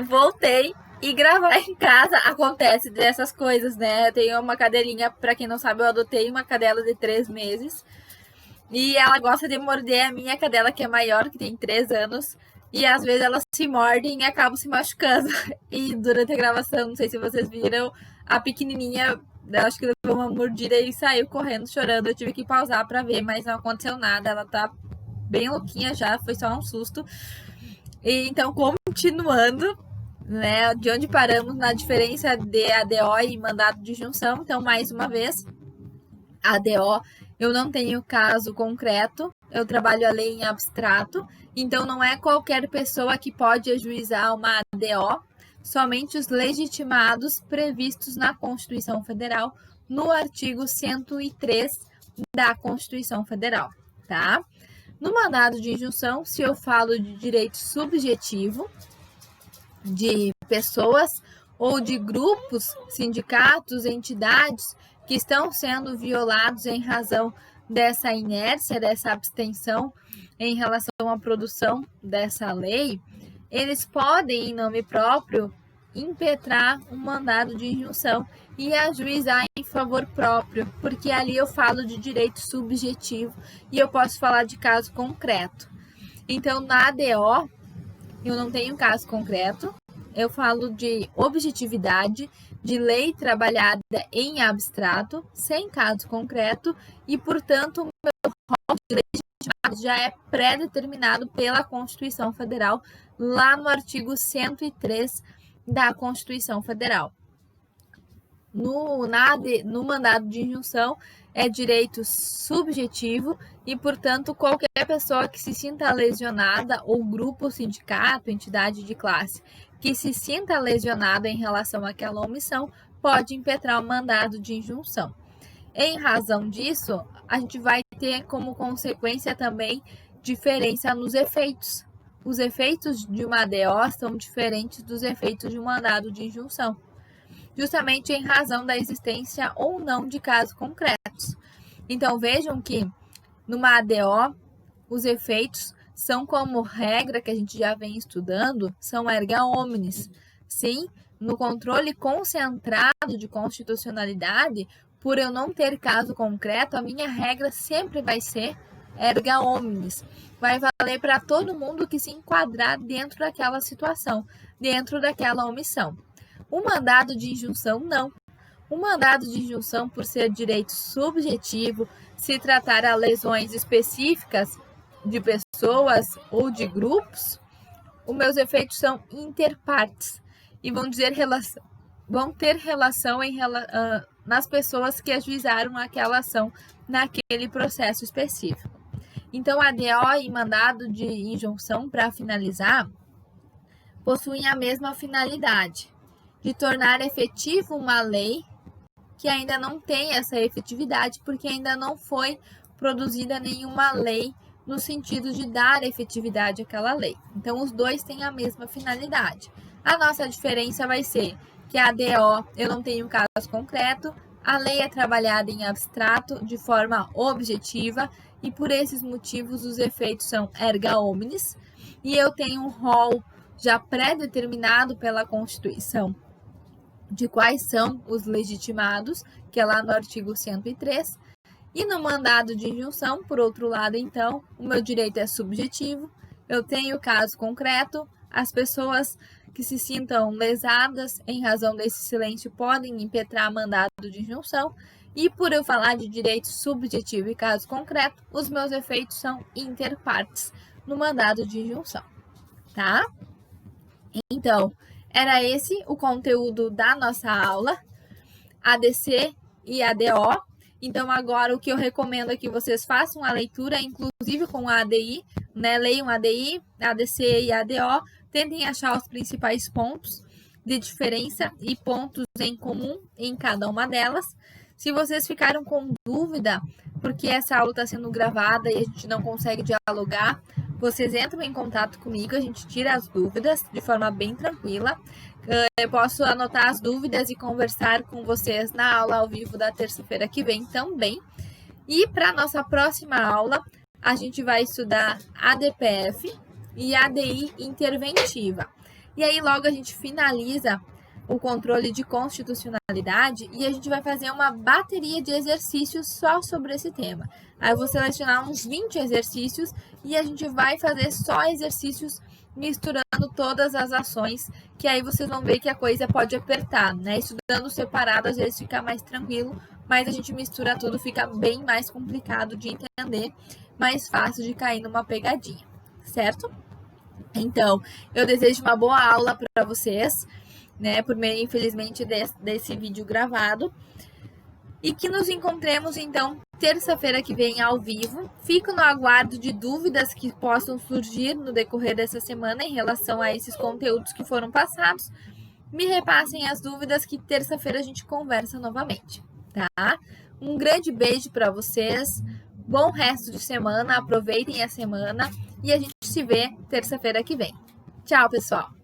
voltei e gravar em casa acontece dessas coisas, né? Eu tenho uma cadelinha, pra quem não sabe, eu adotei uma cadela de 3 meses. E ela gosta de morder a minha cadela, que é maior, que tem 3 anos. E às vezes elas se mordem e acabam se machucando. E durante a gravação, não sei se vocês viram, a pequenininha, acho que levou uma mordida e saiu correndo, chorando. Eu tive que pausar pra ver, mas não aconteceu nada. Ela tá bem louquinha já, foi só um susto. E então, continuando, né, de onde paramos na diferença de ADO e mandado de junção. Então, mais uma vez, ADO, eu não tenho caso concreto, eu trabalho a lei em abstrato, então não é qualquer pessoa que pode ajuizar uma ADO, somente os legitimados previstos na Constituição Federal, no artigo 103 da Constituição Federal, tá? No mandado de injunção, se eu falo de direito subjetivo, de pessoas ou de grupos, sindicatos, entidades que estão sendo violados em razão dessa inércia, dessa abstenção em relação à produção dessa lei, eles podem, em nome próprio, impetrar um mandado de injunção e ajuizar em favor próprio, porque ali eu falo de direito subjetivo e eu posso falar de caso concreto. Então, na ADO, eu não tenho caso concreto, eu falo de objetividade, de lei trabalhada em abstrato, sem caso concreto, e, portanto, o meu rol de legitimados já é pré-determinado pela Constituição Federal, lá no artigo 103 da Constituição Federal. No mandado de injunção é direito subjetivo e, portanto, qualquer pessoa que se sinta lesionada ou grupo, sindicato, entidade de classe que se sinta lesionada em relação àquela omissão pode impetrar o mandado de injunção. Em razão disso, a gente vai ter como consequência também diferença nos efeitos. Os efeitos de uma ADO são diferentes dos efeitos de um mandado de injunção, justamente em razão da existência ou não de casos concretos. Então, vejam que numa ADO, os efeitos são, como regra que a gente já vem estudando, são erga omnes. Sim, no controle concentrado de constitucionalidade, por eu não ter caso concreto, a minha regra sempre vai ser erga omnes. Vai valer para todo mundo que se enquadrar dentro daquela situação, dentro daquela omissão. O mandado de injunção, não. O mandado de injunção, por ser direito subjetivo, se tratar a lesões específicas de pessoas ou de grupos, os meus efeitos são interpartes e vão ter relação nas pessoas que ajuizaram aquela ação naquele processo específico. Então, ADO e mandado de injunção, para finalizar, possuem a mesma finalidade de tornar efetivo uma lei que ainda não tem essa efetividade, porque ainda não foi produzida nenhuma lei no sentido de dar efetividade àquela lei. Então, os dois têm a mesma finalidade. A nossa diferença vai ser que a ADO eu não tenho caso concreto, a lei é trabalhada em abstrato, de forma objetiva, e por esses motivos os efeitos são erga omnes, e eu tenho um rol já pré-determinado pela Constituição de quais são os legitimados, que é lá no artigo 103, e no mandado de injunção, por outro lado, então, o meu direito é subjetivo, eu tenho caso concreto, as pessoas que se sintam lesadas em razão desse silêncio podem impetrar mandado de injunção, e por eu falar de direito subjetivo e caso concreto, os meus efeitos são interpartes no mandado de injunção, tá? Então, era esse o conteúdo da nossa aula, ADC e ADO. Então, agora o que eu recomendo é que vocês façam a leitura, inclusive com a ADI, né? Leiam a ADI, ADC e ADO, tentem achar os principais pontos de diferença e pontos em comum em cada uma delas. Se vocês ficaram com dúvida, porque essa aula está sendo gravada e a gente não consegue dialogar, vocês entram em contato comigo, a gente tira as dúvidas de forma bem tranquila. Eu posso anotar as dúvidas e conversar com vocês na aula ao vivo da terça-feira que vem também. E para a nossa próxima aula, a gente vai estudar ADPF e ADI interventiva. E aí logo a gente finaliza o controle de constitucionalidade e a gente vai fazer uma bateria de exercícios só sobre esse tema. Aí eu vou selecionar uns 20 exercícios e a gente vai fazer só exercícios misturando todas as ações, que aí vocês vão ver que a coisa pode apertar, né? Estudando separado às vezes fica mais tranquilo, mas a gente mistura tudo, fica bem mais complicado de entender, mais fácil de cair numa pegadinha, certo? Então, eu desejo uma boa aula para vocês, né, por meio, infelizmente, desse vídeo gravado. E que nos encontremos, então, terça-feira que vem ao vivo. Fico no aguardo de dúvidas que possam surgir no decorrer dessa semana em relação a esses conteúdos que foram passados. Me repassem as dúvidas que terça-feira a gente conversa novamente, tá? Um grande beijo para vocês. Bom resto de semana, aproveitem a semana e a gente se vê terça-feira que vem. Tchau, pessoal!